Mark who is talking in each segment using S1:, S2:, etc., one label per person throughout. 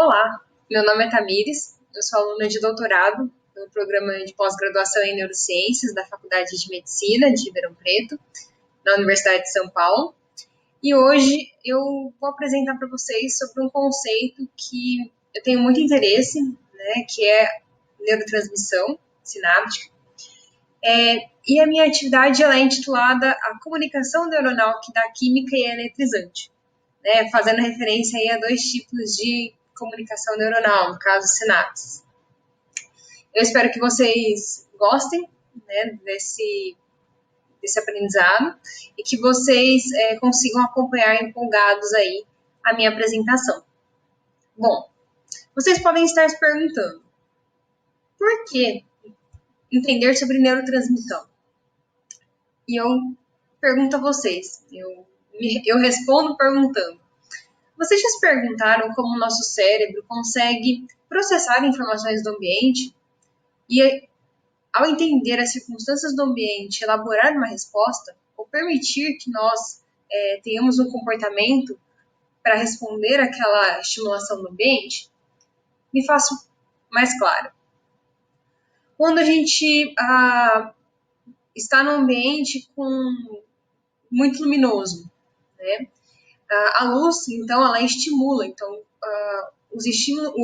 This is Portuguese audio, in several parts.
S1: Olá, meu nome é Tamires, eu sou aluna de doutorado no programa de pós-graduação em Neurociências da Faculdade de Medicina de Ribeirão Preto, na Universidade de São Paulo. E hoje eu vou apresentar para vocês sobre um conceito que eu tenho muito interesse, né, que é neurotransmissão sináptica. E a minha atividade ela é intitulada A Comunicação Neuronal que dá Química e é Eletrizante, né, fazendo referência aí a dois tipos de comunicação neuronal, no caso, sinapses. Eu espero que vocês gostem, né, desse aprendizado e que vocês consigam acompanhar empolgados aí a minha apresentação. Bom, vocês podem estar se perguntando, por que entender sobre neurotransmissão? E eu pergunto a vocês, eu respondo perguntando, vocês já se perguntaram como o nosso cérebro consegue processar informações do ambiente e, ao entender as circunstâncias do ambiente, elaborar uma resposta ou permitir que nós tenhamos um comportamento para responder àquela estimulação do ambiente? Me faço mais claro. Quando a gente está num ambiente muito luminoso, né? A luz, então, ela estimula. Então, o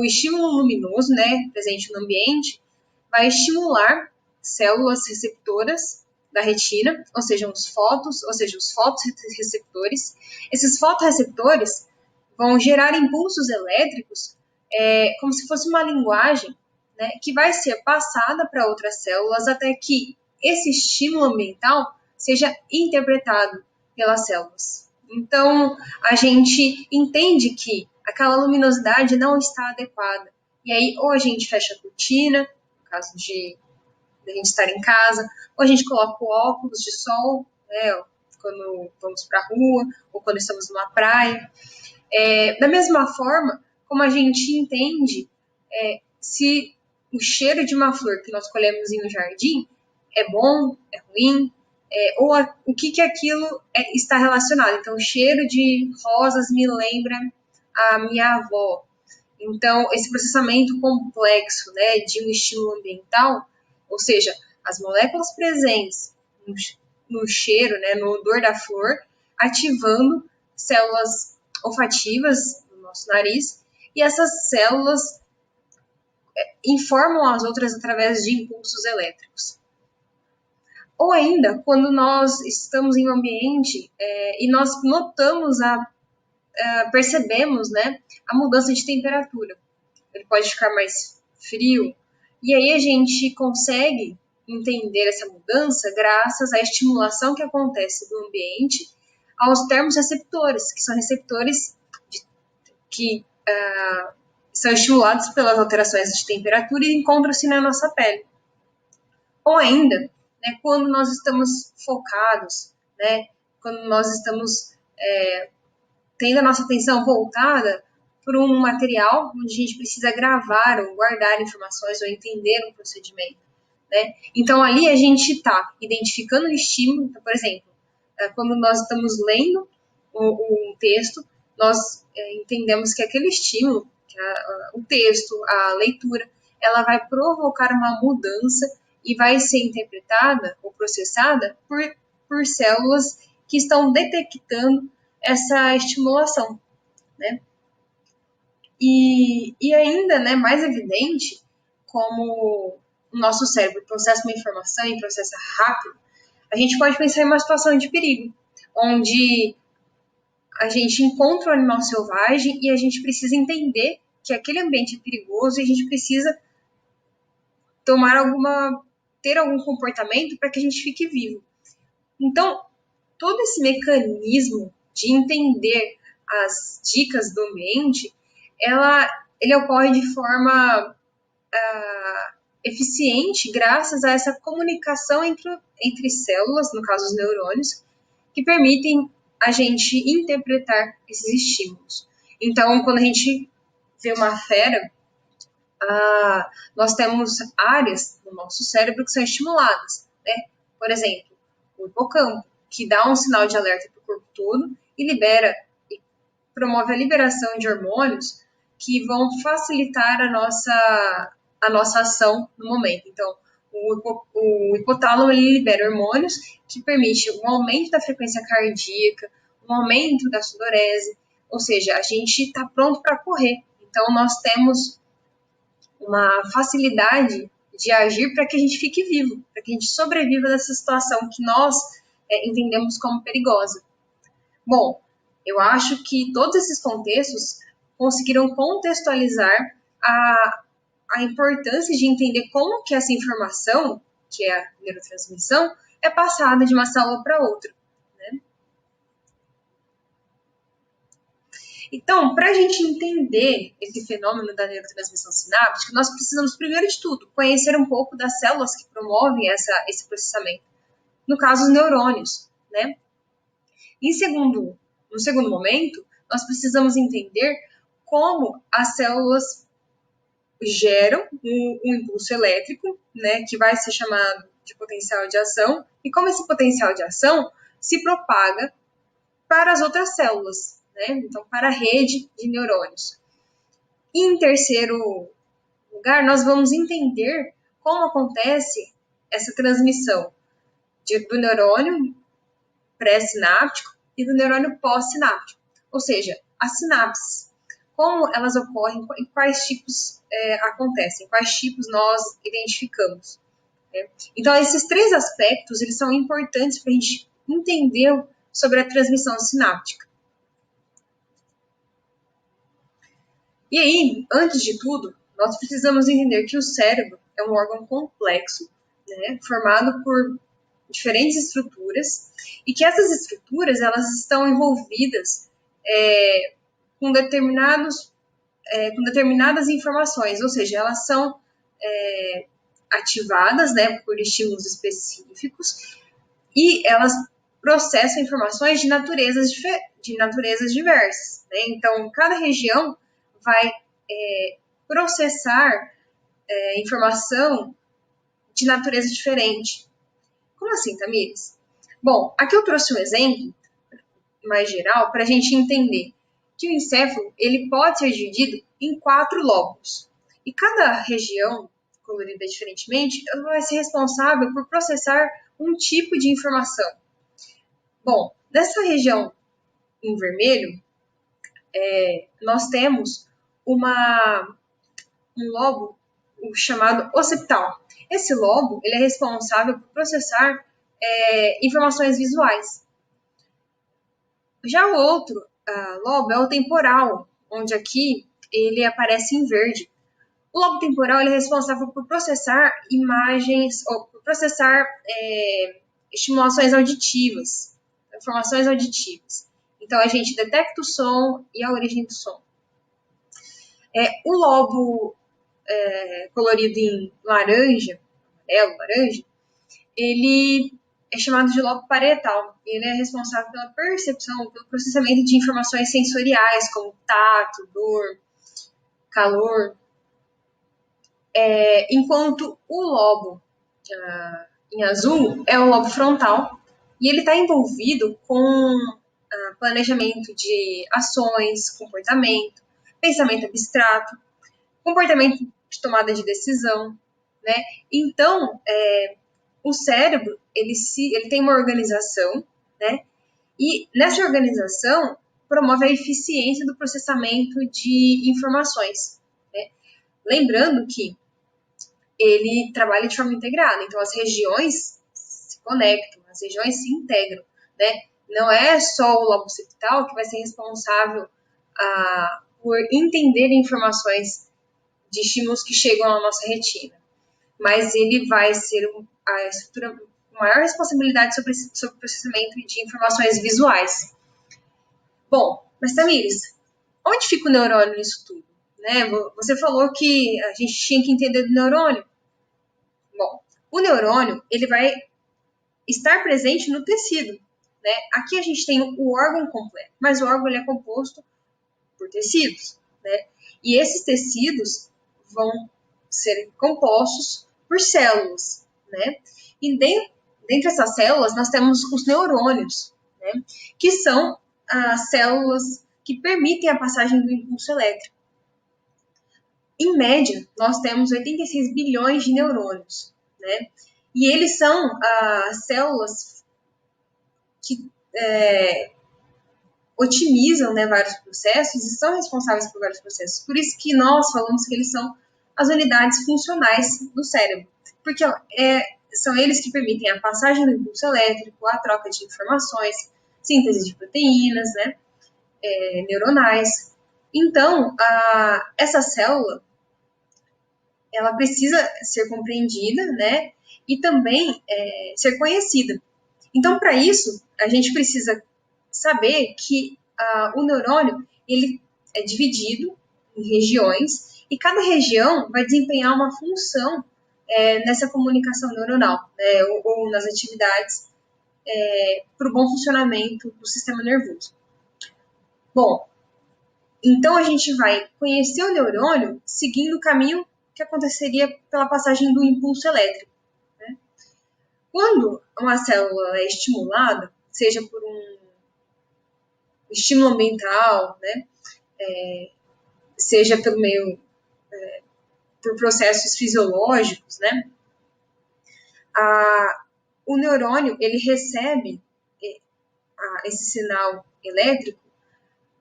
S1: estímulo luminoso, né, presente no ambiente, vai estimular células receptoras da retina, ou seja, os fotorreceptores. Esses fotorreceptores vão gerar impulsos elétricos, como se fosse uma linguagem, né, que vai ser passada para outras células até que esse estímulo ambiental seja interpretado pelas células. Então, a gente entende que aquela luminosidade não está adequada. E aí, ou a gente fecha a cortina, no caso de a gente estar em casa, ou a gente coloca o óculos de sol, né, quando vamos para a rua, ou quando estamos numa praia. Da mesma forma, como a gente entende se o cheiro de uma flor que nós colhemos em um jardim é bom, é ruim, ou o que aquilo está relacionado. Então, o cheiro de rosas me lembra a minha avó. Então, esse processamento complexo, né, de um estímulo ambiental, ou seja, as moléculas presentes no cheiro, né, no odor da flor, ativando células olfativas no nosso nariz, e essas células informam as outras através de impulsos elétricos. Ou ainda, quando nós estamos em um ambiente e nós notamos, percebemos, né, a mudança de temperatura. Ele pode ficar mais frio, e aí a gente consegue entender essa mudança graças à estimulação que acontece do ambiente aos termorreceptores, que são receptores que são estimulados pelas alterações de temperatura e encontram-se na nossa pele. Ou ainda, né, quando nós estamos focados, né, quando nós estamos tendo a nossa atenção voltada por um material onde a gente precisa gravar ou guardar informações ou entender um procedimento, né? Então, ali a gente está identificando o estímulo. Então, por exemplo, quando nós estamos lendo um texto, nós entendemos que aquele estímulo, que o texto, a leitura, ela vai provocar uma mudança e vai ser interpretada ou processada por células que estão detectando essa estimulação, né? E ainda, né, mais evidente, como o nosso cérebro processa uma informação e processa rápido, a gente pode pensar em uma situação de perigo, onde a gente encontra um animal selvagem e a gente precisa entender que aquele ambiente é perigoso e a gente precisa ter algum comportamento para que a gente fique vivo. Então, todo esse mecanismo de entender as dicas do ambiente, ele ocorre de forma eficiente graças a essa comunicação entre células, no caso os neurônios, que permitem a gente interpretar esses estímulos. Então, quando a gente vê uma fera, nós temos áreas no nosso cérebro que são estimuladas, né? Por exemplo, o hipocampo, que dá um sinal de alerta para o corpo todo e promove a liberação de hormônios que vão facilitar a nossa ação no momento. Então, o hipotálamo ele libera hormônios que permitem um aumento da frequência cardíaca, um aumento da sudorese, ou seja, a gente está pronto para correr. Então, nós temos uma facilidade de agir para que a gente fique vivo, para que a gente sobreviva dessa situação que nós entendemos como perigosa. Bom, eu acho que todos esses contextos conseguiram contextualizar a importância de entender como que essa informação, que é a neurotransmissão, é passada de uma célula para outra. Né? Então, para a gente entender esse fenômeno da neurotransmissão sináptica, nós precisamos, primeiro de tudo, conhecer um pouco das células que promovem esse processamento. No caso, os neurônios. Né? No segundo momento, nós precisamos entender como as células geram um impulso elétrico, né, que vai ser chamado de potencial de ação, e como esse potencial de ação se propaga para as outras células, né, então para a rede de neurônios. E em terceiro lugar, nós vamos entender como acontece essa transmissão do neurônio pré-sináptico e do neurônio pós-sináptico, ou seja, as sinapses. Como elas ocorrem, em quais tipos acontecem, quais tipos nós identificamos. Né? Então, esses três aspectos eles são importantes para a gente entender sobre a transmissão sináptica. E aí, antes de tudo, nós precisamos entender que o cérebro é um órgão complexo, né, formado por diferentes estruturas, e que essas estruturas elas estão envolvidas com determinadas informações, ou seja, elas são ativadas, né, por estímulos específicos e elas processam informações de naturezas diversas. Né? Então, cada região vai processar informação de natureza diferente. Como assim, Tamires? Bom, aqui eu trouxe um exemplo mais geral para a gente entender que o encéfalo ele pode ser dividido em 4 lóbulos. E cada região, colorida diferentemente, ela vai ser responsável por processar um tipo de informação. Bom, nessa região em vermelho, nós temos um lobo chamado occipital. Esse lobo ele é responsável por processar informações visuais. Já o outro lobo é o temporal, onde aqui ele aparece em verde. O lobo temporal ele é responsável por processar imagens, ou por processar estimulações auditivas, informações auditivas. Então, a gente detecta o som e a origem do som. O lobo colorido em laranja, amarelo, laranja, ele é chamado de lobo parietal. Ele é responsável pela percepção, pelo processamento de informações sensoriais, como tato, dor, calor. Enquanto o lobo em azul é o lobo frontal, e ele está envolvido com planejamento de ações, comportamento, pensamento abstrato, comportamento de tomada de decisão, né? Então, o cérebro, ele tem uma organização, né? E nessa organização promove a eficiência do processamento de informações, né? Lembrando que ele trabalha de forma integrada, então as regiões se conectam, as regiões se integram, né? Não é só o lobo occipital que vai ser responsável por entender informações de estímulos que chegam à nossa retina, mas ele vai ser a estrutura com maior responsabilidade sobre o processamento de informações visuais. Bom, mas Tamires, onde fica o neurônio nisso tudo? Né? Você falou que a gente tinha que entender do neurônio. Bom, o neurônio ele vai estar presente no tecido. Né? Aqui a gente tem o órgão completo, mas o órgão ele é composto por tecidos. Né? E esses tecidos vão ser compostos por células. Né? E dentro dessas células nós temos os neurônios, né? Que são as células que permitem a passagem do impulso elétrico. em média, nós temos 86 bilhões de neurônios, né? E eles são células que otimizam, né, vários processos e são responsáveis por vários processos. Por isso que nós falamos que eles são as unidades funcionais do cérebro, porque são eles que permitem a passagem do impulso elétrico, a troca de informações, síntese de proteínas, né, neuronais. Então, essa célula, ela precisa ser compreendida, né, e também ser conhecida. Então, para isso, a gente precisa saber que o neurônio ele é dividido em regiões e cada região vai desempenhar uma função nessa comunicação neuronal, né, ou nas atividades para o bom funcionamento do sistema nervoso. Bom, então a gente vai conhecer o neurônio seguindo o caminho que aconteceria pela passagem do impulso elétrico. Né? Quando uma célula é estimulada, seja por um estímulo ambiental, né, seja pelo meio por processos fisiológicos, né, o neurônio ele recebe esse sinal elétrico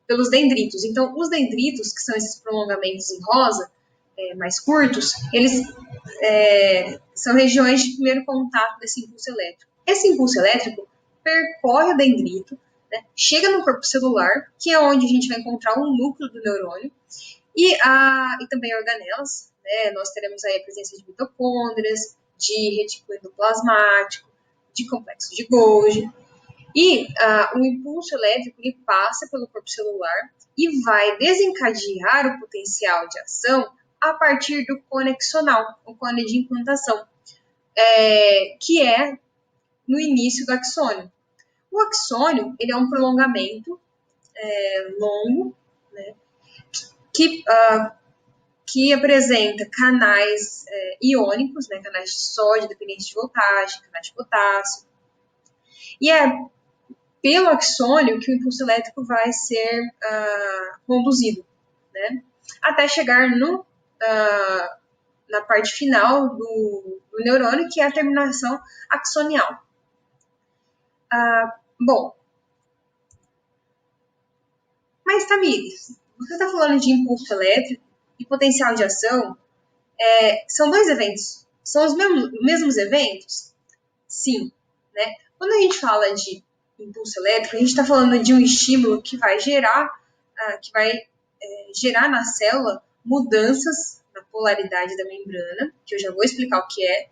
S1: pelos dendritos. Então, os dendritos, que são esses prolongamentos em rosa, mais curtos, eles são regiões de primeiro contato desse impulso elétrico. Esse impulso elétrico percorre o dendrito, né, chega no corpo celular, que é onde a gente vai encontrar um núcleo do neurônio, e também organelas, né, nós teremos aí a presença de mitocôndrias, de retículo endoplasmático, de complexo de Golgi, e o impulso elétrico ele passa pelo corpo celular e vai desencadear o potencial de ação a partir do cone axonal, o cone de implantação, que é no início do axônio. O axônio ele é um prolongamento longo, né, que apresenta canais iônicos, né, canais de sódio dependentes de voltagem, canais de potássio, e é pelo axônio que o impulso elétrico vai ser conduzido, né, até chegar na parte final do neurônio, que é a terminação axonial. Bom, mas Tamires, você está falando de impulso elétrico e potencial de ação, são dois eventos, são os mesmos eventos? Sim, né? Quando a gente fala de impulso elétrico, a gente está falando de um estímulo que vai gerar na célula mudanças na polaridade da membrana, que eu já vou explicar o que é,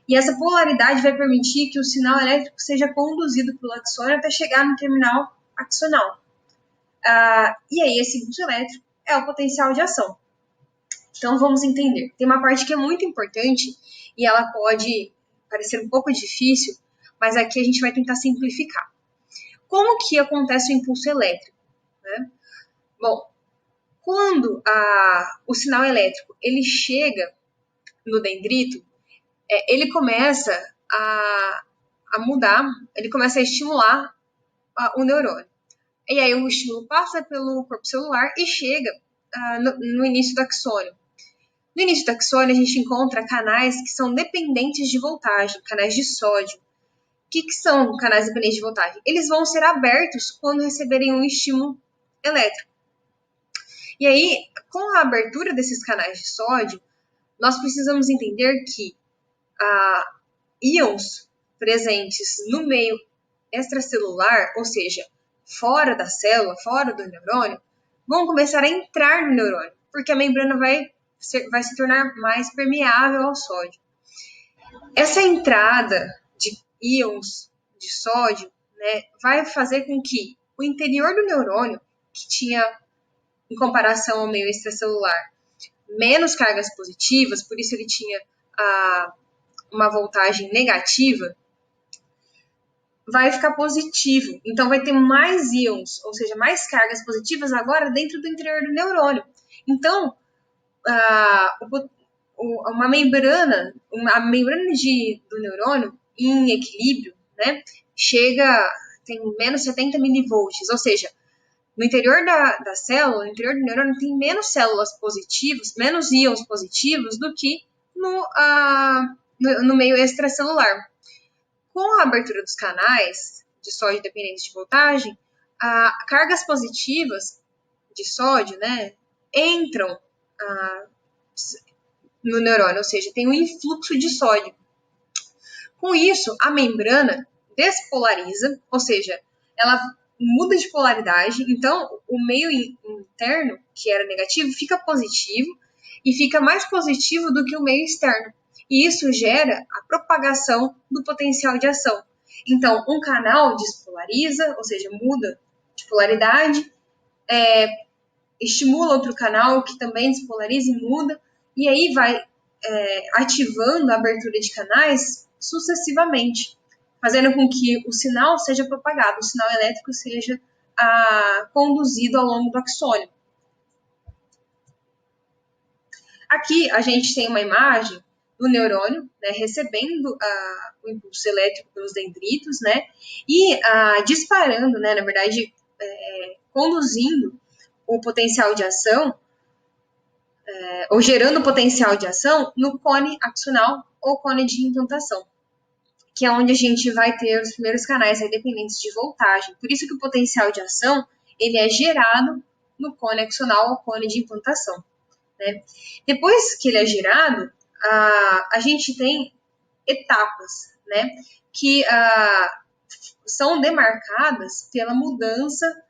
S1: e essa polaridade vai permitir que o sinal elétrico seja conduzido pelo axônio até chegar no terminal axonal. E aí esse impulso elétrico é o potencial de ação. Então vamos entender. Tem uma parte que é muito importante e ela pode parecer um pouco difícil, mas aqui a gente vai tentar simplificar. Como que acontece o impulso elétrico? Né? Bom, quando o sinal elétrico ele chega no dendrito, ele começa a mudar, ele começa a estimular o neurônio. E aí o estímulo passa pelo corpo celular e chega no início do axônio. No início do axônio a gente encontra canais que são dependentes de voltagem, canais de sódio. O que são canais dependentes de voltagem? Eles vão ser abertos quando receberem um estímulo elétrico. E aí, com a abertura desses canais de sódio, nós precisamos entender que íons presentes no meio extracelular, ou seja, fora da célula, fora do neurônio, vão começar a entrar no neurônio, porque a membrana vai se tornar mais permeável ao sódio. Essa entrada de íons de sódio, né, vai fazer com que o interior do neurônio, que tinha, em comparação ao meio extracelular, menos cargas positivas, por isso ele tinha uma voltagem negativa, vai ficar positivo. Então, vai ter mais íons, ou seja, mais cargas positivas agora dentro do interior do neurônio. Então, a membrana do neurônio em equilíbrio, né, tem menos 70 milivolts, ou seja, no interior da célula, no interior do neurônio, tem menos células positivas, menos íons positivos do que no meio extracelular. Com a abertura dos canais de sódio dependentes de voltagem, cargas positivas de sódio, né, entram no neurônio, ou seja, tem um influxo de sódio. Com isso, a membrana despolariza, ou seja, ela muda de polaridade, então o meio interno, que era negativo, fica positivo e fica mais positivo do que o meio externo. E isso gera a propagação do potencial de ação. Então, um canal despolariza, ou seja, muda de polaridade, estimula outro canal que também despolariza e muda, e aí vai ativando a abertura de canais sucessivamente, fazendo com que o sinal seja propagado, o sinal elétrico seja conduzido ao longo do axônio. Aqui a gente tem uma imagem do neurônio, né, recebendo o impulso elétrico pelos dendritos, né, e disparando, né, na verdade, conduzindo o potencial de ação, ou gerando potencial de ação no cone axonal ou cone de implantação, que é onde a gente vai ter os primeiros canais dependentes de voltagem. Por isso que o potencial de ação ele é gerado no cone axonal ou cone de implantação. Né? Depois que ele é gerado, a gente tem etapas, né, que são demarcadas pela mudança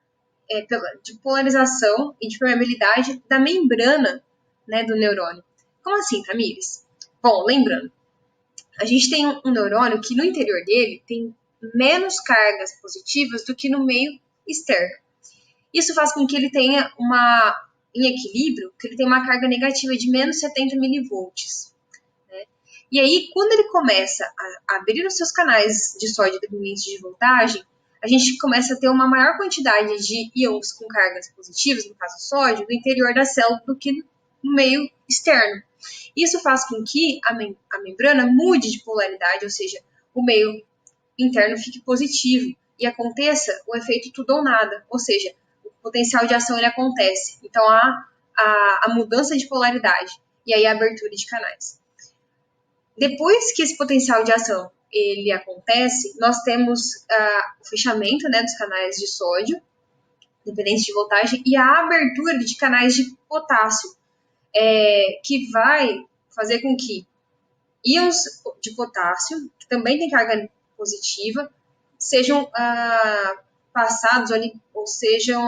S1: de polarização e de permeabilidade da membrana, né, do neurônio. Como assim, Tamires? Bom, lembrando, a gente tem um neurônio que no interior dele tem menos cargas positivas do que no meio externo. Isso faz com que ele tenha em equilíbrio, que ele tenha uma carga negativa de menos 70 milivolts. Né? E aí, quando ele começa a abrir os seus canais de sódio dependentes de voltagem, a gente começa a ter uma maior quantidade de íons com cargas positivas, no caso sódio, no interior da célula do que no meio externo. Isso faz com que a membrana mude de polaridade, ou seja, o meio interno fique positivo e aconteça o efeito tudo ou nada, ou seja, o potencial de ação ele acontece. Então há a mudança de polaridade e aí a abertura de canais. Depois que esse potencial de ação ele acontece, nós temos o fechamento, né, dos canais de sódio, dependentes de voltagem, e a abertura de canais de potássio, que vai fazer com que íons de potássio, que também tem carga positiva, sejam passados ou sejam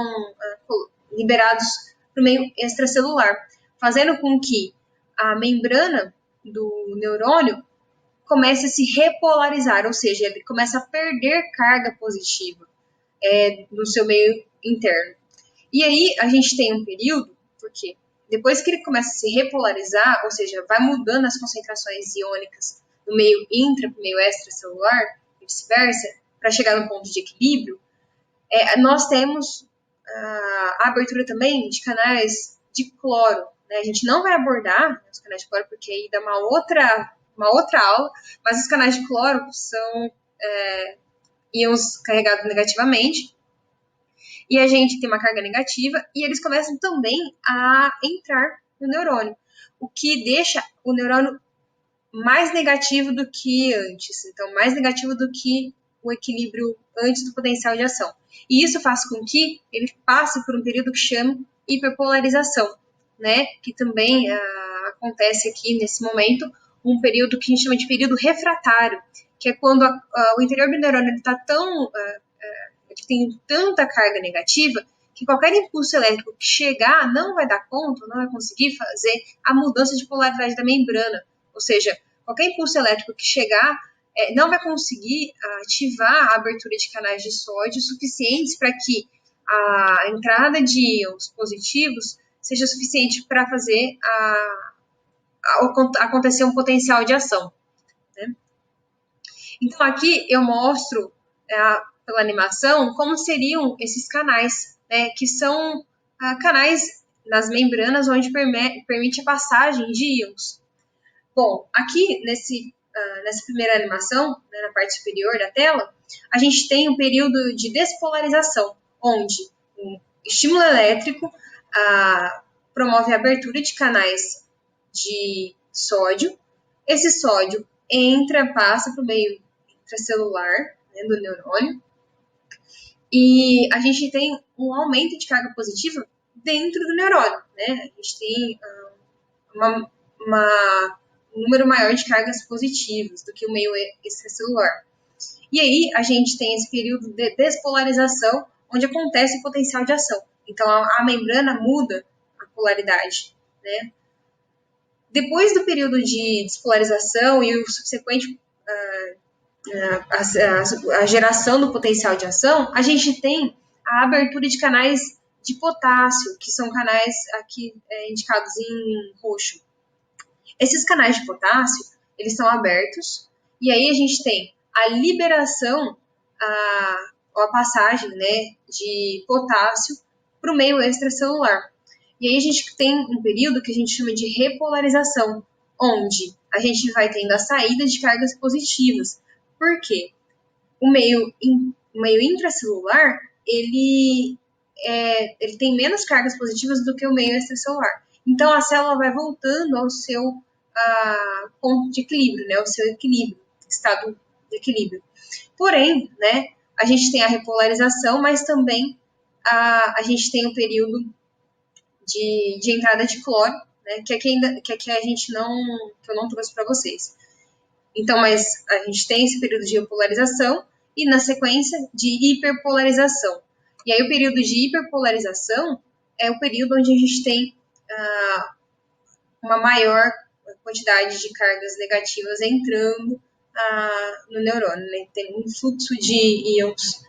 S1: liberados para o meio extracelular, fazendo com que a membrana do neurônio comece a se repolarizar, ou seja, ele começa a perder carga positiva no seu meio interno. E aí a gente tem um período, porque depois que ele começa a se repolarizar, ou seja, vai mudando as concentrações iônicas do meio intra para o meio extracelular, e vice-versa, para chegar no ponto de equilíbrio, nós temos a abertura também de canais de cloro. Né? A gente não vai abordar os canais de cloro, porque aí dá uma outra aula, mas os canais de cloro são íons carregados negativamente, e a gente tem uma carga negativa, e eles começam também a entrar no neurônio, o que deixa o neurônio mais negativo do que antes, então mais negativo do que o equilíbrio antes do potencial de ação. E isso faz com que ele passe por um período que chama hiperpolarização, né? Que também acontece aqui nesse momento, um período que a gente chama de período refratário, que é quando o interior do neurônio está tem tanta carga negativa que qualquer impulso elétrico que chegar não vai dar conta, não vai conseguir fazer a mudança de polaridade da membrana. Ou seja, qualquer impulso elétrico que chegar não vai conseguir ativar a abertura de canais de sódio suficientes para que a entrada de íons positivos seja suficiente para fazer acontecer um potencial de ação. Né? Então, aqui eu mostro pela animação como seriam esses canais, né, que são canais nas membranas onde permite a passagem de íons. Bom, aqui nessa primeira animação, né, na parte superior da tela, a gente tem um período de despolarização, onde estímulo elétrico promove a abertura de canais de sódio. Esse sódio passa para o meio intracelular, né, do neurônio, e a gente tem um aumento de carga positiva dentro do neurônio, né? A gente tem um número maior de cargas positivas do que o meio extracelular. E aí a gente tem esse período de despolarização, onde acontece o potencial de ação. Então a membrana muda a polaridade, né? Depois do período de despolarização e o subsequente a geração do potencial de ação, a gente tem a abertura de canais de potássio, que são canais aqui indicados em roxo. Esses canais de potássio, eles são abertos, e aí a gente tem a liberação, a passagem, né, de potássio para o meio extracelular. E aí a gente tem um período que a gente chama de repolarização, onde a gente vai tendo a saída de cargas positivas. Por quê? O meio intracelular, ele tem menos cargas positivas do que o meio extracelular. Então, a célula vai voltando ao seu ponto de equilíbrio, né, ao seu equilíbrio, estado de equilíbrio. Porém, né, a gente tem a repolarização, mas também a gente tem o período de entrada de cloro, né, que eu não trouxe para vocês. Então, mas a gente tem esse período de repolarização e, na sequência, de hiperpolarização. E aí, o período de hiperpolarização é o período onde a gente tem uma maior quantidade de cargas negativas entrando no neurônio, né? Tem um fluxo de íons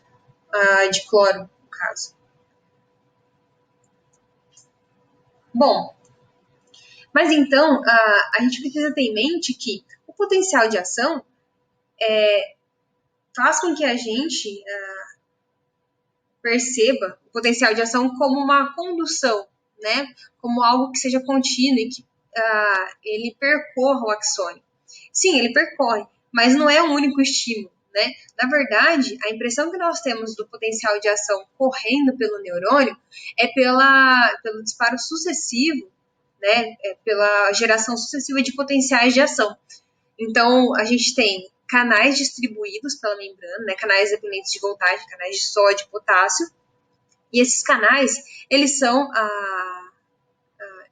S1: de cloro, no caso. Bom, mas então, a gente precisa ter em mente que o potencial de ação faz com que a gente perceba o potencial de ação como uma condução, né? Como algo que seja contínuo e que ele percorra o axônio. Sim, ele percorre, mas não é um único estímulo, né? Na verdade, a impressão que nós temos do potencial de ação correndo pelo neurônio é pelo disparo sucessivo, né? Pela geração sucessiva de potenciais de ação. Então, a gente tem canais distribuídos pela membrana, né? Canais dependentes de voltagem, canais de sódio, potássio, e esses canais, eles são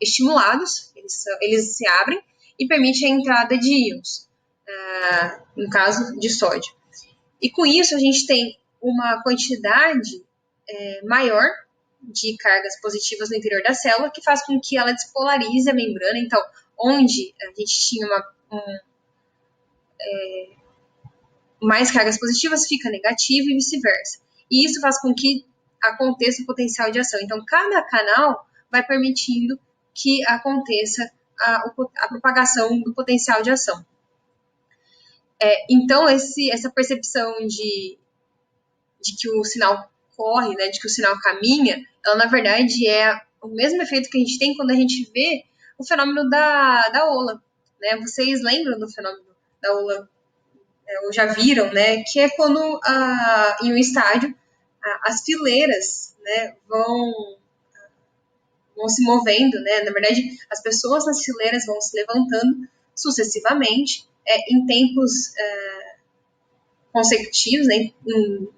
S1: estimulados, eles se abrem e permitem a entrada de íons, no caso de sódio. E com isso a gente tem uma quantidade maior de cargas positivas no interior da célula, que faz com que ela despolarize a membrana. Então, onde a gente tinha mais cargas positivas, fica negativo e vice-versa. E isso faz com que aconteça o potencial de ação. Então, cada canal vai permitindo que aconteça a propagação do potencial de ação. Então, essa percepção de que o sinal corre, né, de que o sinal caminha, ela, na verdade, é o mesmo efeito que a gente tem quando a gente vê o fenômeno da ola. Né? Vocês lembram do fenômeno da ola? Ou já viram, né? Que é quando em um estádio as fileiras, né, vão se movendo, né? Na verdade, as pessoas nas fileiras vão se levantando sucessivamente em tempos consecutivos, né,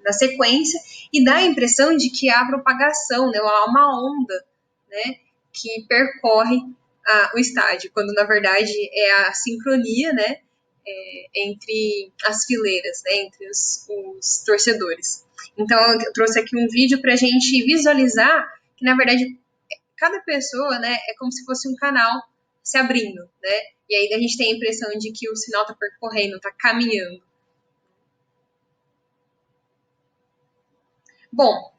S1: na sequência, e dá a impressão de que há propagação, né, há uma onda, né, que percorre o estádio, quando na verdade é a sincronia, né, entre as fileiras, né, entre os torcedores. Então, eu trouxe aqui um vídeo para a gente visualizar que, na verdade, cada pessoa, né, é como se fosse um canal se abrindo, né, e aí a gente tem a impressão de que o sinal está percorrendo, está caminhando. Bom,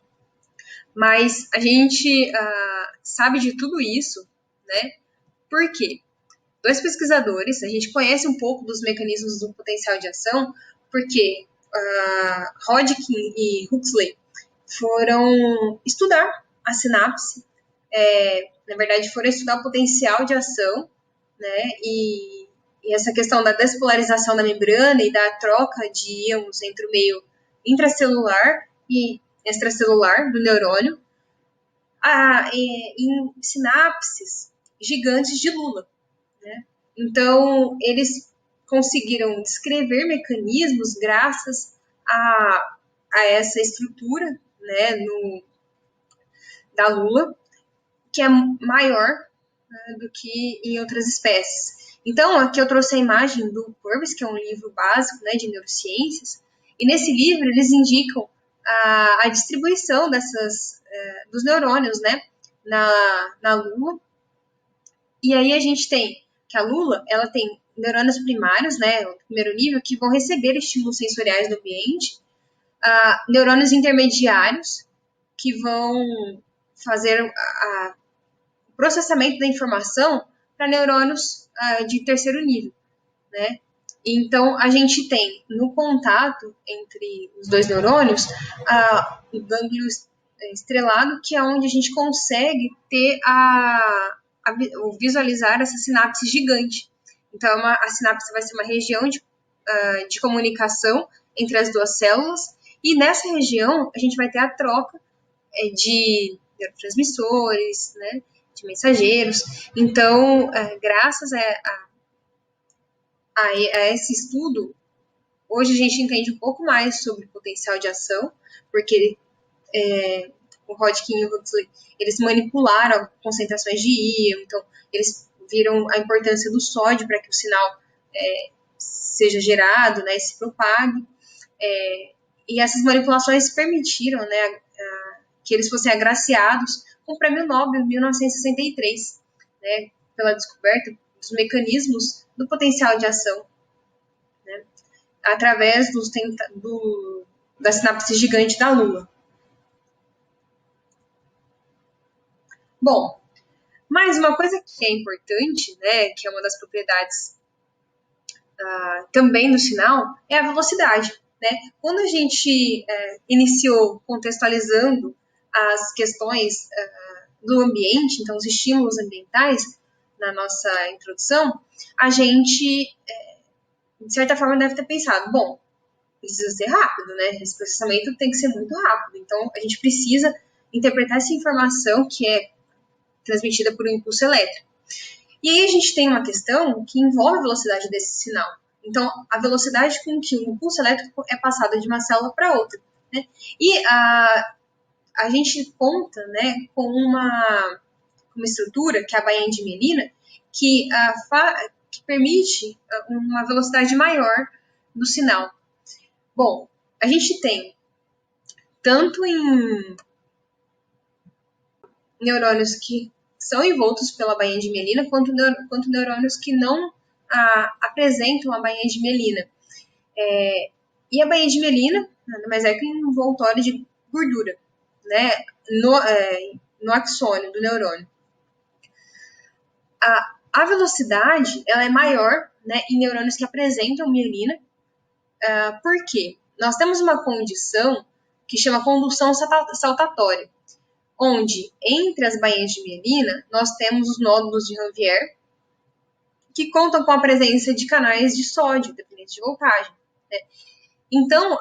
S1: mas a gente sabe de tudo isso, né, por quê? Dois pesquisadores, a gente conhece um pouco dos mecanismos do potencial de ação, porque Hodgkin e Huxley foram estudar a sinapse, na verdade foram estudar o potencial de ação, né, e essa questão da despolarização da membrana e da troca de íons entre o meio intracelular e extracelular do neurônio, em sinapses gigantes de Lula, né? Então, eles conseguiram descrever mecanismos graças a essa estrutura, né, da lula, que é maior, né, do que em outras espécies. Então, aqui eu trouxe a imagem do Purvis, que é um livro básico, né, de neurociências, e nesse livro eles indicam a distribuição dos neurônios, né, na lula. E aí a gente tem que a lula, ela tem neurônios primários, né, o primeiro nível, que vão receber estímulos sensoriais do ambiente, neurônios intermediários, que vão fazer o processamento da informação para neurônios de terceiro nível, né? Então, a gente tem no contato entre os dois neurônios o gânglio estrelado, que é onde a gente consegue ter visualizar essa sinapse gigante. Então, a sinapse vai ser uma região de comunicação entre as duas células, e nessa região a gente vai ter a troca de neurotransmissores, né, de mensageiros. Então, graças a esse estudo, hoje a gente entende um pouco mais sobre o potencial de ação, porque o Hodgkin e o Huxley, eles manipularam concentrações de íon, então eles viram a importância do sódio para que o sinal seja gerado, né, e se propague. E essas manipulações permitiram, né, que eles fossem agraciados com o Prêmio Nobel em 1963, né, pela descoberta dos mecanismos do potencial de ação, né, através da sinapse gigante da Lua. Bom, mas uma coisa que é importante, né, que é uma das propriedades também do sinal, é a velocidade. Né? Quando a gente iniciou contextualizando as questões do ambiente, então os estímulos ambientais, na nossa introdução, a gente, de certa forma, deve ter pensado, bom, precisa ser rápido, né? Esse processamento tem que ser muito rápido. Então, a gente precisa interpretar essa informação que é transmitida por um impulso elétrico. E aí a gente tem uma questão que envolve a velocidade desse sinal. Então, a velocidade com que o impulso elétrico é passado de uma célula para outra. Né? E a gente conta, né, com uma estrutura, que é a bainha de mielina, que permite uma velocidade maior do sinal. Bom, a gente tem tanto em neurônios que são envoltos pela bainha de mielina, quanto neurônios que não apresentam a bainha de mielina. E a bainha de mielina nada mais é que um envoltório de gordura, né, no axônio do neurônio. A velocidade ela é maior, né, em neurônios que apresentam mielina. Por quê? Nós temos uma condição que chama condução saltatória, onde entre as bainhas de mielina nós temos os nódulos de Ranvier, que contam com a presença de canais de sódio, dependente de voltagem. Né? Então,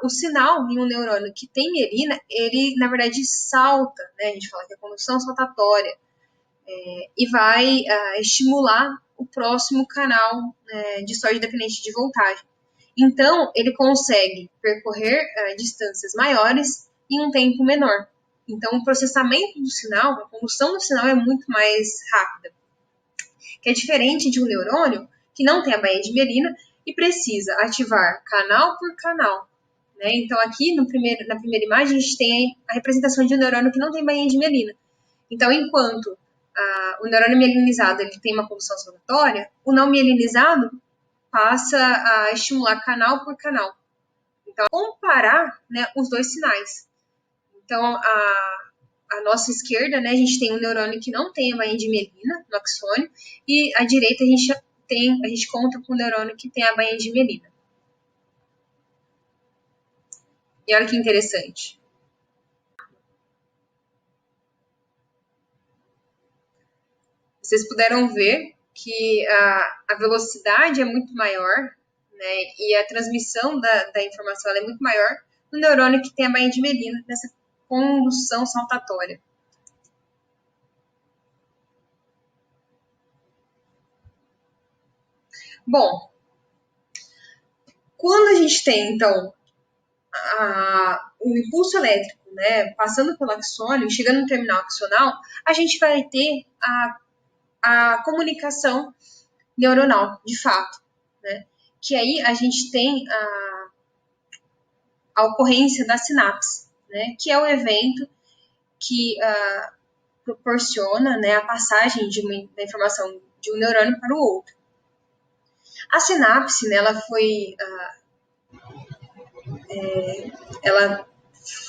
S1: o sinal em um neurônio que tem mielina, ele, na verdade, salta, né? A gente fala que é condução saltatória, e vai estimular o próximo canal de sódio dependente de voltagem. Então, ele consegue percorrer distâncias maiores em um tempo menor. Então, o processamento do sinal, a condução do sinal é muito mais rápida, que é diferente de um neurônio que não tem a bainha de mielina e precisa ativar canal por canal. Né? Então, aqui na primeira imagem, a gente tem a representação de um neurônio que não tem bainha de mielina. Então, enquanto o neurônio mielinizado ele tem uma condução saltatória, o não mielinizado passa a estimular canal por canal. Então, comparar, né, os dois sinais. Então, a nossa esquerda, né, a gente tem um neurônio que não tem a bainha de mielina no axônio, e à direita a gente conta com um neurônio que tem a bainha de mielina. E olha que interessante. Vocês puderam ver que a velocidade é muito maior, né, e a transmissão da informação é muito maior no neurônio que tem a bainha de mielina, nessa condução saltatória. Bom, quando a gente tem, então, o impulso elétrico, né, passando pelo axônio, chegando no terminal axonal, a gente vai ter a comunicação neuronal, de fato, né? Que aí a gente tem a ocorrência da sinapse, né? Que é o evento que proporciona, né, a passagem da informação de um neurônio para o outro. A sinapse, né, ela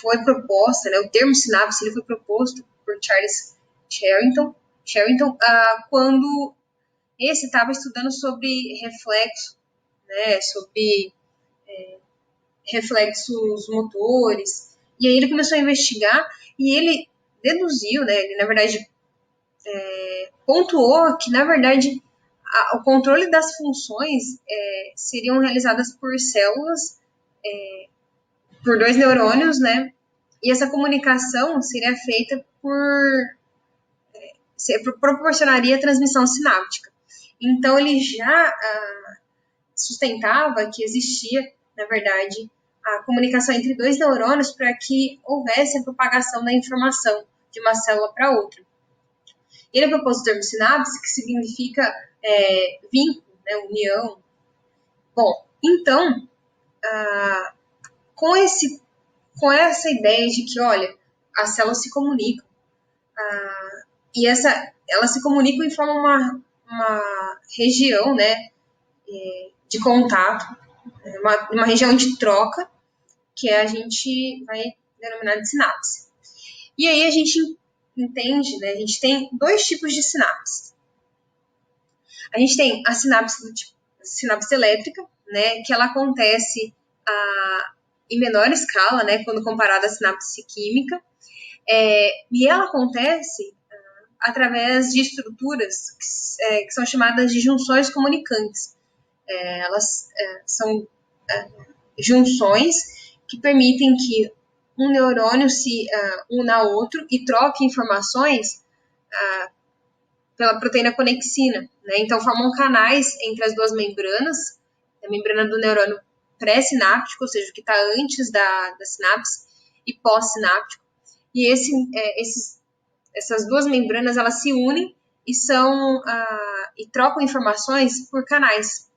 S1: foi proposta, né, o termo sinapse ele foi proposto por Charles Sherrington quando esse estava estudando sobre reflexo, né, sobre reflexos motores, e aí ele começou a investigar e ele deduziu, né, ele na verdade pontuou que na verdade o controle das funções seriam realizadas por células, por dois neurônios, né, e essa comunicação seria feita proporcionaria a transmissão sináptica. Então ele já sustentava que existia, na verdade, a comunicação entre dois neurônios para que houvesse a propagação da informação de uma célula para outra. Ele propôs o termo sinapse, que significa vínculo, né, união. Bom, então, com essa ideia de que, olha, as células se comunicam, e elas se comunicam e formam uma região, né, de contato, uma região de troca, que a gente vai denominar de sinapse. E aí a gente entende, né, a gente tem dois tipos de sinapse. A gente tem a sinapse elétrica, né, que ela acontece em menor escala, né, quando comparada à sinapse química, e ela acontece através de estruturas que são chamadas de junções comunicantes. Elas são junções que permitem que um neurônio se una a outro e troque informações pela proteína conexina, né? Então formam canais entre as duas membranas, a membrana do neurônio pré-sináptico, ou seja, o que está antes da sinapse, e pós-sináptico. E essas duas membranas elas se unem e trocam informações por canais.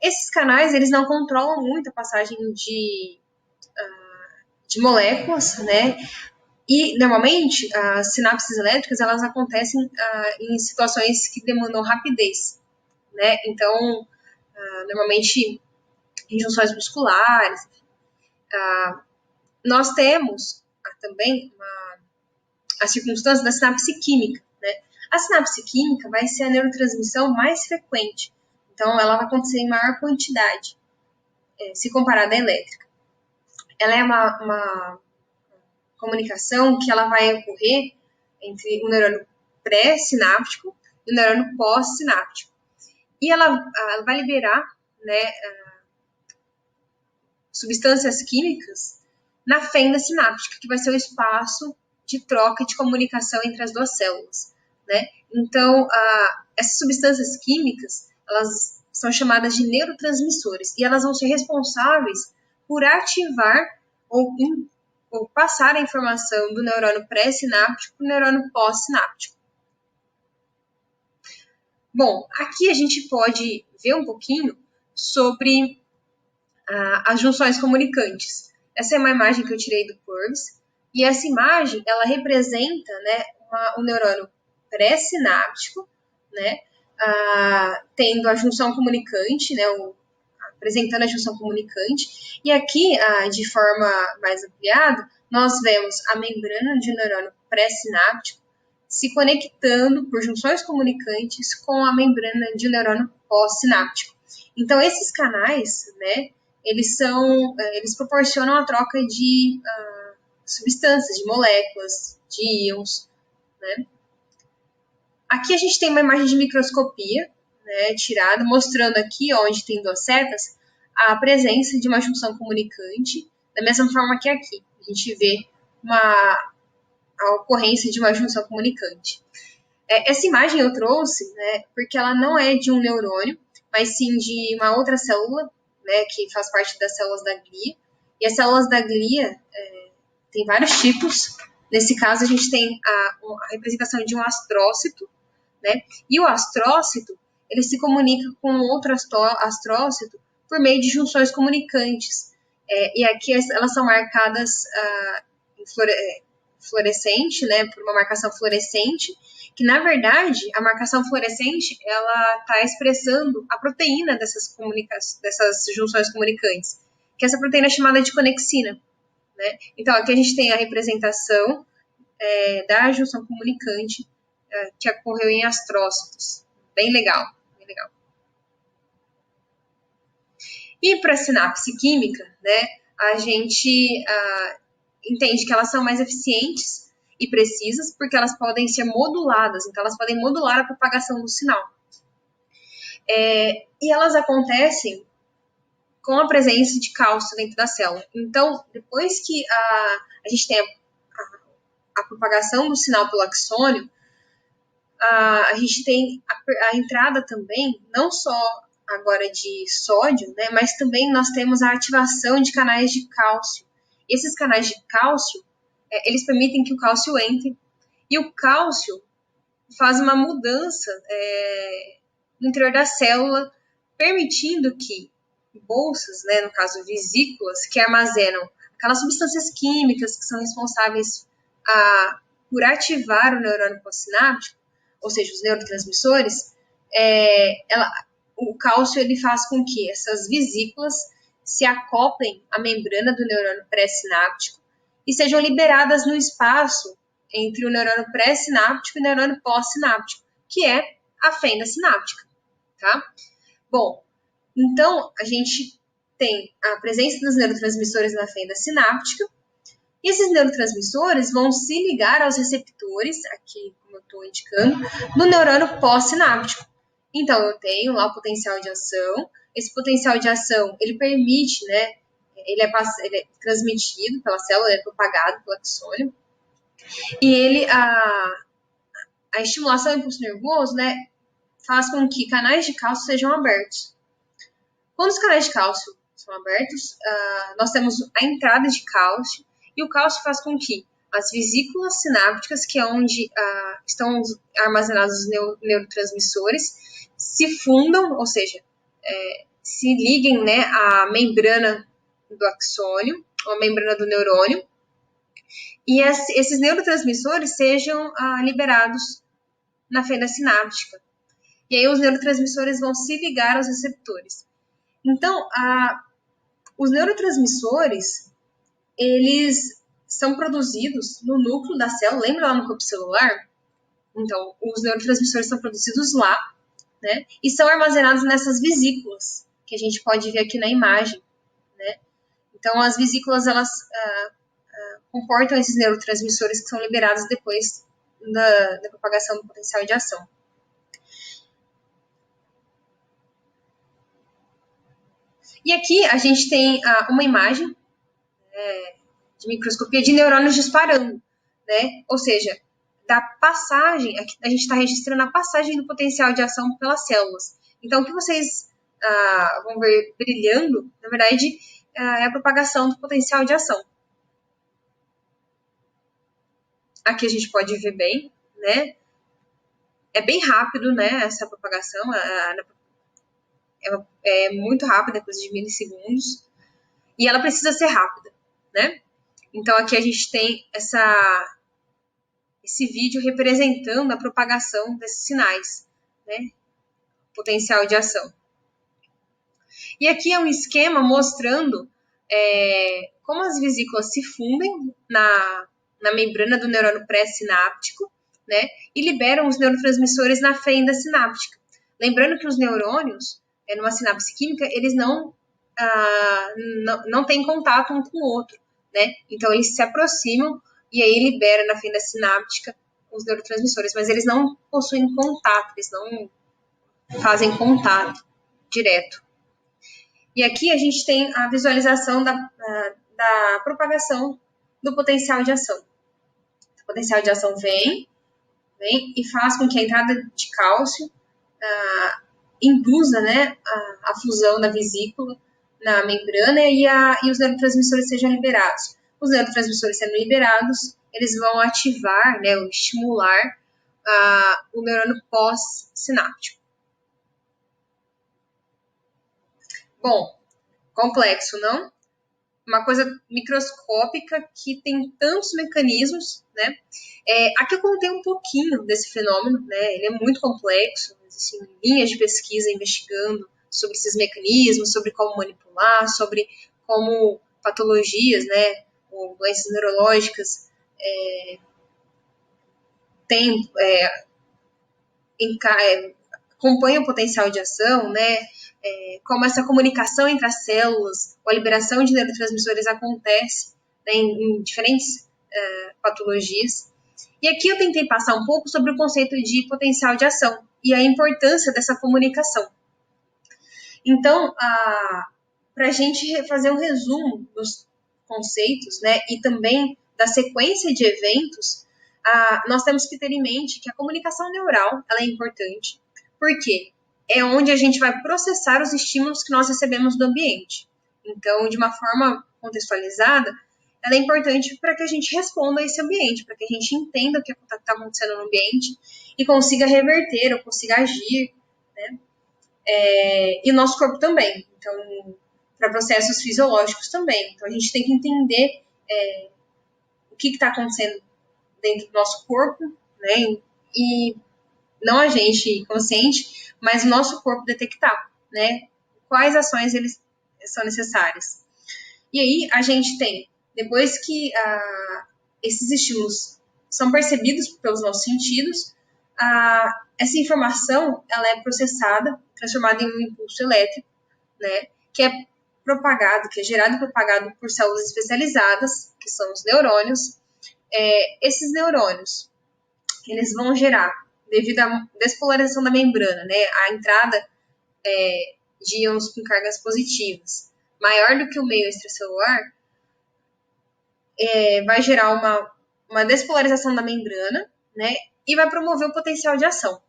S1: Esses canais eles não controlam muito a passagem de moléculas, né? E normalmente as sinapses elétricas elas acontecem em situações que demandam rapidez, né? Então normalmente em junções musculares. Nós temos também a circunstância da sinapse química, né? A sinapse química vai ser a neurotransmissão mais frequente, então ela vai acontecer em maior quantidade, se comparada à elétrica. Ela é uma comunicação que ela vai ocorrer entre o neurônio pré-sináptico e o neurônio pós-sináptico. E ela vai liberar, né, substâncias químicas na fenda sináptica, que vai ser o espaço de troca e de comunicação entre as duas células, né? Então, essas substâncias químicas, elas são chamadas de neurotransmissores, e elas vão ser responsáveis por ativar ou passar a informação do neurônio pré-sináptico para o neurônio pós-sináptico. Bom, aqui a gente pode ver um pouquinho sobre as junções comunicantes. Essa é uma imagem que eu tirei do Purves, e essa imagem, ela representa, né, um neurônio pré-sináptico, né, tendo a junção comunicante, né, apresentando a junção comunicante, e aqui, de forma mais ampliada, nós vemos a membrana de um neurônio pré-sináptico se conectando por junções comunicantes com a membrana de um neurônio pós-sináptico. Então, esses canais, né, eles proporcionam a troca de substâncias, de moléculas, de íons, né? Aqui a gente tem uma imagem de microscopia, né, tirada, mostrando aqui, onde tem duas setas, a presença de uma junção comunicante, da mesma forma que aqui. A gente vê a ocorrência de uma junção comunicante. Essa imagem eu trouxe, né, porque ela não é de um neurônio, mas sim de uma outra célula, né, que faz parte das células da glia. E as células da glia tem vários tipos. Nesse caso, a gente tem a representação de um astrócito, né? E o astrócito, ele se comunica com outro astrócito por meio de junções comunicantes. E aqui elas são marcadas em fluorescente, né? Por uma marcação fluorescente, que na verdade a marcação fluorescente ela está expressando a proteína dessas junções comunicantes, que essa proteína é chamada de conexina, né? Então aqui a gente tem a representação da junção comunicante que ocorreu em astrócitos. Bem legal, bem legal. E para a sinapse química, né, a gente entende que elas são mais eficientes e precisas porque elas podem ser moduladas, então elas podem modular a propagação do sinal. E elas acontecem com a presença de cálcio dentro da célula. Então, depois que a gente tem a propagação do sinal pelo axônio, a gente tem a entrada também, não só agora de sódio, né, mas também nós temos a ativação de canais de cálcio. Esses canais de cálcio, eles permitem que o cálcio entre, e o cálcio faz uma mudança no interior da célula, permitindo que bolsas, né, no caso vesículas, que armazenam aquelas substâncias químicas que são responsáveis por ativar o neurônio pós-sináptico, ou seja, os neurotransmissores, o cálcio ele faz com que essas vesículas se acoplem à membrana do neurônio pré-sináptico e sejam liberadas no espaço entre o neurônio pré-sináptico e o neurônio pós-sináptico, que é a fenda sináptica, tá? Bom, então a gente tem a presença dos neurotransmissores na fenda sináptica, e esses neurotransmissores vão se ligar aos receptores, aqui como eu estou indicando, no neurônio pós-sináptico. Então, eu tenho lá o potencial de ação. Esse potencial de ação, ele permite, né, ele é transmitido pela célula, ele é propagado pelo axônio. E ele, a estimulação do impulso nervoso, né, faz com que canais de cálcio sejam abertos. Quando os canais de cálcio são abertos, nós temos a entrada de cálcio, e o cálcio faz com que as vesículas sinápticas, que é onde estão armazenados os neurotransmissores, se fundam, ou seja, se liguem, né, à membrana do axônio, ou à membrana do neurônio, e esses neurotransmissores sejam liberados na fenda sináptica. E aí os neurotransmissores vão se ligar aos receptores. Então, os neurotransmissores, eles são produzidos no núcleo da célula, lembra lá no corpo celular? Então, os neurotransmissores são produzidos lá, né? E são armazenados nessas vesículas, que a gente pode ver aqui na imagem, né? Então, as vesículas, elas comportam esses neurotransmissores que são liberados depois da propagação do potencial de ação. E aqui a gente tem uma imagem de microscopia de neurônios disparando, né? Ou seja, da passagem, aqui a gente está registrando a passagem do potencial de ação pelas células. Então, o que vocês vão ver brilhando, na verdade, é a propagação do potencial de ação. Aqui a gente pode ver bem, né? É bem rápido, né? Essa propagação é muito rápida, coisa de milissegundos, e ela precisa ser rápida, né? Então, aqui a gente tem esse vídeo representando a propagação desses sinais, né? Potencial de ação. E aqui é um esquema mostrando como as vesículas se fundem na membrana do neurônio pré-sináptico, né? E liberam os neurotransmissores na fenda sináptica. Lembrando que os neurônios, numa sinapse química, eles não têm contato um com o outro, né? Então, eles se aproximam e aí libera na fenda sináptica os neurotransmissores, mas eles não possuem contato, eles não fazem contato direto. E aqui a gente tem a visualização da propagação do potencial de ação. O potencial de ação vem e faz com que a entrada de cálcio induza, né, a fusão da vesícula na membrana e os neurotransmissores sejam liberados. Os neurotransmissores sendo liberados, eles vão ativar, né, ou estimular o neurônio pós-sináptico. Bom, complexo, não? Uma coisa microscópica que tem tantos mecanismos, né? Aqui eu contei um pouquinho desse fenômeno, né? Ele é muito complexo, existem linhas de pesquisa investigando sobre esses mecanismos, sobre como manipular, sobre como patologias, né, ou doenças neurológicas acompanham o potencial de ação, né? Como essa comunicação entre as células, ou a liberação de neurotransmissores acontece, né, em diferentes patologias. E aqui eu tentei passar um pouco sobre o conceito de potencial de ação e a importância dessa comunicação. Então, para a gente fazer um resumo dos conceitos, né, e também da sequência de eventos, nós temos que ter em mente que a comunicação neural ela é importante, porque é onde a gente vai processar os estímulos que nós recebemos do ambiente. Então, de uma forma contextualizada, ela é importante para que a gente responda a esse ambiente, para que a gente entenda o que está acontecendo no ambiente e consiga reverter ou consiga agir, né? E o nosso corpo também. Então, para processos fisiológicos também. Então, a gente tem que entender o que está acontecendo dentro do nosso corpo, né? E não a gente consciente, mas o nosso corpo detectar, né? Quais ações eles são necessárias. E aí, a gente tem, depois que esses estímulos são percebidos pelos nossos sentidos, essa informação ela é processada, transformada em um impulso elétrico, né, que é propagado, que é gerado e propagado por células especializadas, que são os neurônios. Esses neurônios, eles vão gerar, devido à despolarização da membrana, né, a entrada de íons com cargas positivas maior do que o meio extracelular, vai gerar uma despolarização da membrana, né, e vai promover o potencial de ação.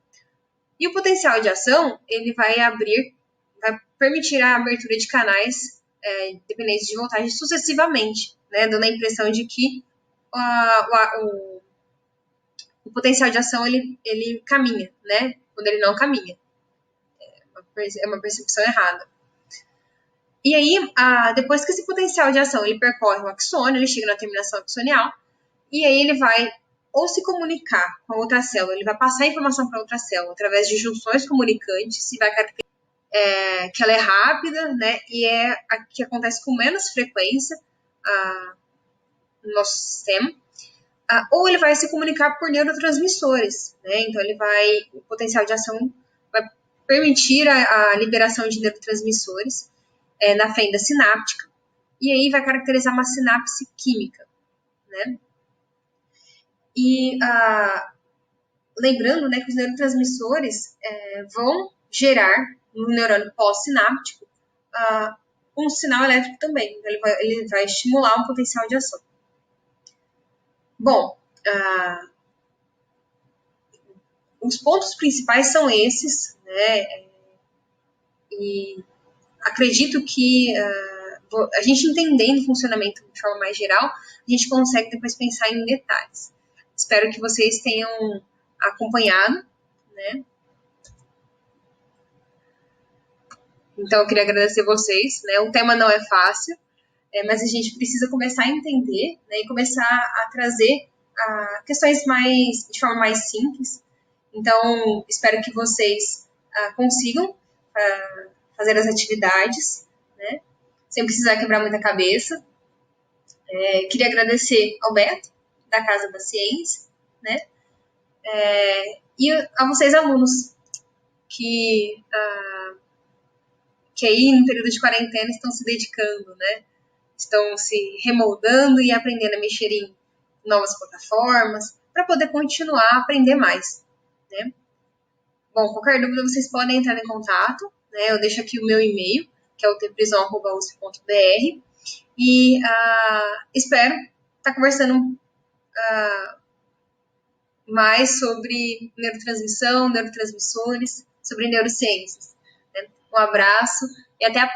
S1: E o potencial de ação, ele vai permitir a abertura de canais dependentes de voltagem sucessivamente, né, dando a impressão de que o potencial de ação, ele caminha, né, quando ele não caminha. É uma percepção errada. E aí, depois que esse potencial de ação ele percorre o axônio, ele chega na terminação axonial, e aí ele vai ou se comunicar com a outra célula, ele vai passar a informação para outra célula através de junções comunicantes, e vai caracterizar que ela é rápida, né, e é a que acontece com menos frequência no nosso sistema, ou ele vai se comunicar por neurotransmissores, né, então o potencial de ação vai permitir a liberação de neurotransmissores na fenda sináptica, e aí vai caracterizar uma sinapse química, né? E lembrando, né, que os neurotransmissores vão gerar no neurônio pós-sináptico um sinal elétrico também. Ele vai estimular um potencial de ação. Bom, os pontos principais são esses, né? E acredito que a gente entendendo o funcionamento de forma mais geral, a gente consegue depois pensar em detalhes. Espero que vocês tenham acompanhado, né? Então, eu queria agradecer vocês, né? O tema não é fácil, mas a gente precisa começar a entender, né? E começar a trazer questões de forma mais simples. Então, espero que vocês consigam fazer as atividades, né? Sem precisar quebrar muita cabeça. Queria agradecer ao Beto, da Casa da Ciência, né? E a vocês, alunos, que aí, no período de quarentena, estão se dedicando, né? Estão se remoldando e aprendendo a mexer em novas plataformas para poder continuar a aprender mais, né? Bom, qualquer dúvida vocês podem entrar em contato, né? Eu deixo aqui o meu e-mail, que é o tprison@usp.br, e espero estar conversando mais sobre neurotransmissão, neurotransmissores, sobre neurociências. Né? Um abraço e até a próxima.